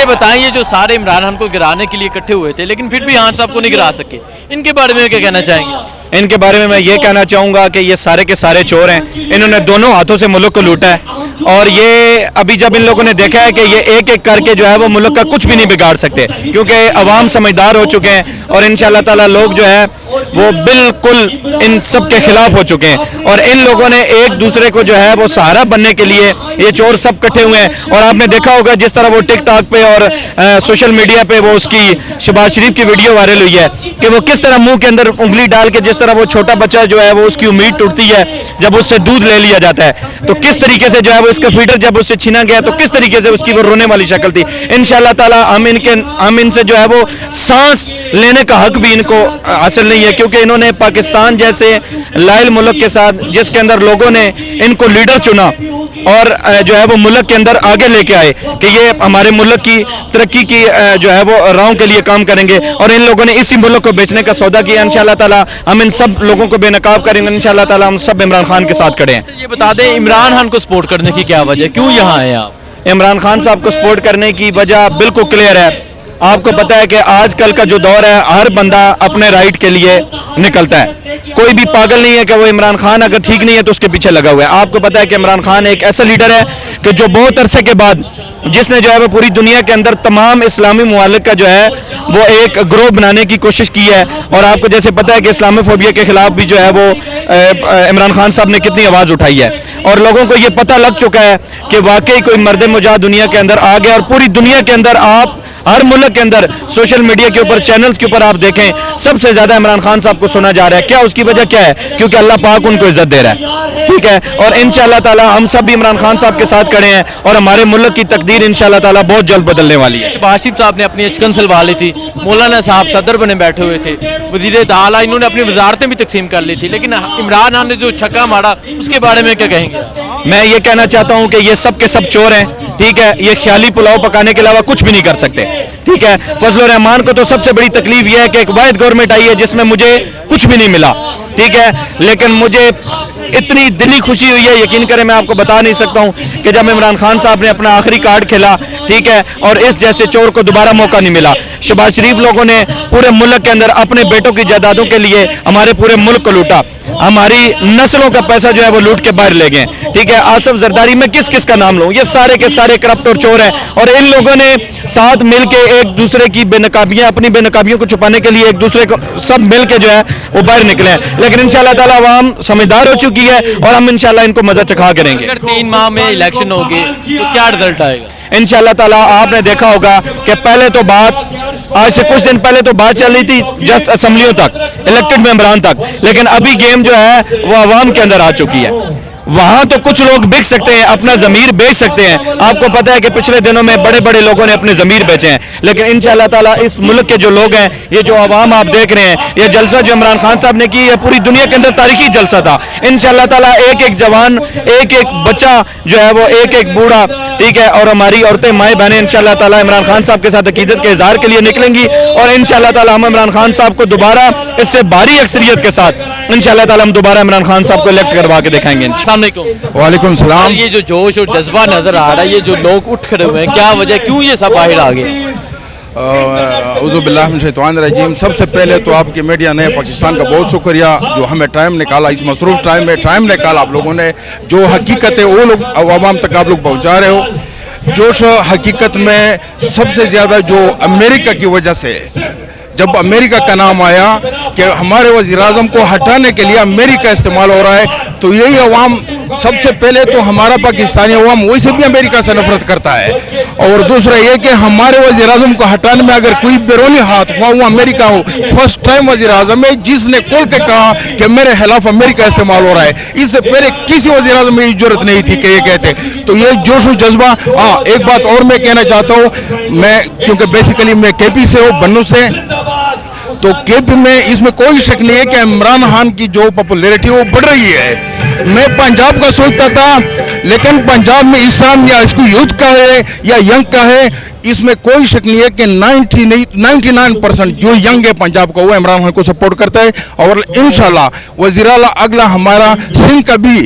یہ بتائیں یہ جو سارے عمران خان کو گرانے کے لیے اکٹھے ہوئے تھے لیکن پھر بھی خان صاحب کو نہیں گرا سکے, ان کے بارے میں کیا کہنا چاہیں گے؟ ان کے بارے میں یہ کہنا چاہوں گا کہ یہ سارے کے سارے چور ہیں, انہوں نے دونوں ہاتھوں سے ملک کو لوٹا ہے, اور یہ ابھی جب ان لوگوں نے دیکھا ہے کہ یہ ایک ایک کر کے جو ہے وہ ملک کا کچھ بھی نہیں بگاڑ سکتے, کیونکہ عوام سمجھدار ہو چکے ہیں اور انشاءاللہ تعالیٰ لوگ جو ہے وہ بالکل ان سب کے خلاف ہو چکے ہیں, اور ان لوگوں نے ایک دوسرے کو جو ہے وہ سہارا بننے کے لیے یہ چور سب کٹھے ہوئے ہیں. اور آپ نے دیکھا ہوگا جس طرح وہ ٹک ٹاک پہ اور سوشل میڈیا پہ وہ اس کی شہباز شریف کی ویڈیو وائرل ہوئی ہے کہ وہ کس طرح منہ کے اندر انگلی ڈال کے, جس طرح وہ چھوٹا بچہ جو ہے وہ اس کی امید ٹوٹتی ہے جب اس سے دودھ لے لیا جاتا ہے, تو کس طریقے سے جو ہے وہ اس کا فیڈر جب اس سے چھینا گیا تو کس طریقے سے اس کی وہ رونے والی شکل تھی. انشاءاللہ تعالیٰ ہم ان سے جو ہے وہ سانس لینے کا حق بھی ان کو حاصل نہیں ہے, کیونکہ انہوں نے پاکستان جیسے لائل ملک کے ساتھ جس کے اندر لوگوں نے ان کو لیڈر چنا اور جو ہے وہ ملک کے اندر آگے لے کے آئے کہ یہ ہمارے ملک کی ترقی کی جو ہے وہ راہوں کے لیے کام کریں گے, اور ان لوگوں نے اسی ملک کو بیچنے کا سودا کیا. انشاءاللہ تعالیٰ ہم ان سب لوگوں کو بے نقاب کریں گے, انشاءاللہ تعالیٰ ہم سب عمران خان کے ساتھ کھڑے ہیں. یہ بتا دیں عمران خان کو سپورٹ کرنے کی کیا وجہ ہے, کیوں یہاں آئے آپ؟ عمران خان صاحب کو سپورٹ کرنے کی وجہ بالکل کلیئر ہے. آپ کو پتہ ہے کہ آج کل کا جو دور ہے ہر بندہ اپنے رائٹ کے لیے نکلتا ہے, کوئی بھی پاگل نہیں ہے کہ وہ عمران خان اگر ٹھیک نہیں ہے تو اس کے پیچھے لگا ہوا ہے. آپ کو پتہ ہے کہ عمران خان ایک ایسا لیڈر ہے کہ جو بہت عرصے کے بعد جس نے جو ہے وہ پوری دنیا کے اندر تمام اسلامی ممالک کا جو ہے وہ ایک گروہ بنانے کی کوشش کی ہے, اور آپ کو جیسے پتہ ہے کہ اسلامی فوبیا کے خلاف بھی جو ہے وہ عمران خان صاحب نے کتنی آواز اٹھائی ہے, اور لوگوں کو یہ پتہ لگ چکا ہے کہ واقعی کوئی مرد مجاہد دنیا کے اندر آ گیا. اور پوری دنیا کے اندر آپ ہر ملک کے اندر سوشل میڈیا کے اوپر چینلز کے اوپر آپ دیکھیں سب سے زیادہ عمران خان صاحب کو سنا جا رہا ہے. کیا اس کی وجہ کیا ہے؟ کیونکہ اللہ پاک ان کو عزت دے رہا ہے, ٹھیک ہے, اور انشاءاللہ تعالیٰ ہم سب بھی عمران خان صاحب کے ساتھ کھڑے ہیں, اور ہمارے ملک کی تقدیر انشاءاللہ تعالیٰ بہت جلد بدلنے والی ہے. شہباز شریف صاحب نے اپنی اچکن سلوا لی تھی, مولانا صاحب صدر بنے بیٹھے ہوئے تھے, وزیر اعلیٰ انہوں نے اپنی وزارتیں بھی تقسیم کر لی تھی, لیکن عمران خان نے جو چھکا مارا اس کے بارے میں کیا کہیں گے؟ میں یہ کہنا چاہتا ہوں کہ یہ سب کے سب چور ہیں, ٹھیک ہے, یہ خیالی پلاؤ پکانے کے علاوہ کچھ بھی نہیں کر سکتے, ٹھیک ہے. فضل الرحمان کو تو سب سے بڑی تکلیف یہ ہے کہ ایک واحد گورنمنٹ آئی ہے جس میں مجھے کچھ بھی نہیں ملا, ٹھیک ہے, لیکن مجھے اتنی دلی خوشی ہوئی ہے, یقین کریں میں آپ کو بتا نہیں سکتا ہوں کہ جب عمران خان صاحب نے اپنا آخری کارڈ کھیلا, ٹھیک ہے, اور اس جیسے چور کو دوبارہ موقع نہیں ملا. شہباز شریف لوگوں نے پورے ملک کے اندر اپنے بیٹوں کی جائیدادوں کے لیے ہمارے پورے ملک کو لوٹا, ہماری نسلوں کا پیسہ جو ہے وہ لوٹ کے باہر لے گئے, ٹھیک ہے. آصف زرداری میں کس کس کا نام لوں, یہ سارے کے سارے کرپٹ اور چور ہیں, اور ان لوگوں نے ساتھ مل کے ایک دوسرے کی بے نقابیاں اپنی بے نقابیوں کو چھپانے کے لیے ایک دوسرے کو سب مل کے جو ہے وہ باہر نکلے ہیں, لیکن انشاءاللہ تعالیٰ عوام سمجھدار ہو چکی ہے اور ہم انشاءاللہ ان کو مزہ چکھا کریں گے. اگر 3 ماہ میں الیکشن ہوگی تو کیا رزلٹ آئے گا؟ انشاءاللہ تعالیٰ آپ نے دیکھا ہوگا کہ پہلے تو بات آج سے کچھ دن پہلے تو بات چل رہی تھی جسٹ اسمبلیوں تک, الیکٹڈ ممبران تک, لیکن ابھی گیم جو ہے وہ عوام کے اندر آ چکی ہے. وہاں تو کچھ لوگ بک سکتے ہیں, اپنا ضمیر بیچ سکتے ہیں. آپ کو پتہ ہے کہ پچھلے دنوں میں بڑے بڑے لوگوں نے اپنے ضمیر بیچے ہیں, لیکن انشاءاللہ تعالیٰ اس ملک کے جو لوگ ہیں, یہ جو عوام آپ دیکھ رہے ہیں, یہ جلسہ جو عمران خان صاحب نے کی یہ پوری دنیا کے اندر تاریخی جلسہ تھا. انشاءاللہ تعالیٰ ایک ایک جوان, ایک ایک بچہ جو ہے وہ ایک ایک بوڑھا, ٹھیک ہے, اور ہماری عورتیں مائیں بہنیں انشاءاللہ تعالیٰ عمران خان صاحب کے ساتھ عقیدت کے اظہار کے لیے نکلیں گی, اور انشاءاللہ تعالیٰ ہم عمران خان صاحب کو دوبارہ اس سے بھاری اکثریت کے ساتھ انشاءاللہ تعالیٰ ہم دوبارہ عمران خان صاحب کو الیکٹ کروا کے دکھائیں گے. السلام علیکم. وعلیکم السلام. یہ جو جوش اور جذبہ نظر آ رہا ہے, یہ جو لوگ اٹھ کھڑے ہوئے ہیں, کیا وجہ, کیوں یہ سب باہر آ گئے؟ اعوذ باللہ من الشیطان الرجیم. سب سے پہلے تو آپ کی میڈیا نے پاکستان کا بہت شکریہ جو ہمیں ٹائم نکالا, اس مصروف ٹائم میں ٹائم نکالا آپ لوگوں نے, جو حقیقت ہے وہ لوگ عوام تک آپ لوگ پہنچا رہے ہو. جوش حقیقت میں سب سے زیادہ جو امریکہ کی وجہ سے, جب امریکہ کا نام آیا کہ ہمارے وزیر اعظم کو ہٹانے کے لیے امریکہ استعمال ہو رہا ہے, تو یہی عوام سب سے پہلے تو ہمارا پاکستانی عوام ویسے بھی امریکہ سے نفرت کرتا ہے, اور دوسرا یہ کہ ہمارے وزیر اعظم کو ہٹانے میں اگر کوئی بیرونی ہاتھ ہوا وہ امریکہ ہو. فرسٹ ٹائم وزیر اعظم ہے جس نے کھول کے کہا کہ میرے خلاف امریکہ استعمال ہو رہا ہے. اس سے پہلے کسی وزیر اعظم میں ضرورت نہیں تھی کہ یہ کہتے. تو یہ جوش و جذبہ. ہاں, ایک بات اور میں کہنا چاہتا ہوں, میں کیونکہ بیسیکلی میں کے پی سے ہوں, بنو سے, تو کے پی میں اس میں کوئی شک نہیں ہے کہ عمران خان کی جو پاپولیرٹی وہ بڑھ رہی ہے. میں پنجاب کا سوچتا تھا, لیکن پنجاب میں اس ٹائم یا اس کو یوتھ کا ہے یا ینگ کا ہے, اس میں کوئی شک نہیں ہے کہ 99% جو ینگ ہے پنجاب کا وہ عمران خان کو سپورٹ کرتا ہے. اور انشاءاللہ وزیر اعلیٰ اگلا ہمارا سنگھ کا بھی